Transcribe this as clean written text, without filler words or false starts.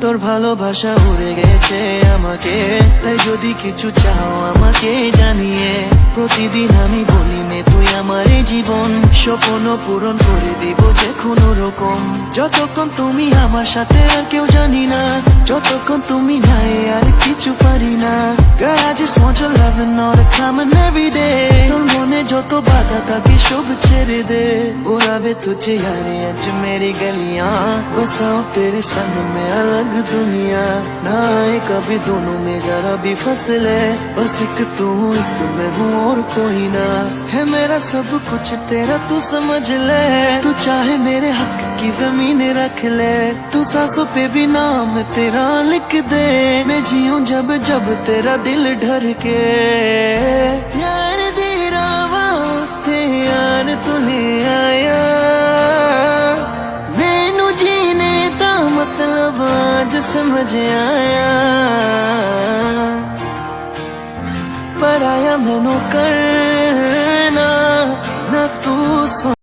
তোর ভালোবাসা উড়ে গেছে আমাকে, তাই যদি কিছু চাও আমাকে জানিয়ে। প্রতিদিন আমি বলি মে তুই আমার জীবন, স্বপ্ন পূরণ করে দিব যে কোনো রকম। যতক্ষণ তুমি আমার সাথে আর কেউ জানি না, যতক্ষণ তুমি নাই আর কিছু পারি না। Girl, I just want your loving all the time and every day। তোর মনে যত বাধা থাকে সব ছেড়ে দে, बुलावे तुझे यारे आज मेरी गलियां, बसाऊं तेरे संग में अलग दुनिया। ना आए कभी दोनों में जरा भी फसले, बस एक तू एक मैं हूँ और कोई ना। है मेरा सब कुछ तेरा तू समझ ले, तू चाहे मेरे हक की जमीन रख ले। तू सांसों पे भी नाम तेरा लिख दे, मैं जीऊं जब जब तेरा दिल ढर के। यार तेरा वास्ते यार तूने आया, मैनू जीने दा मतलब आज समझ आया। पर आया मैनू कर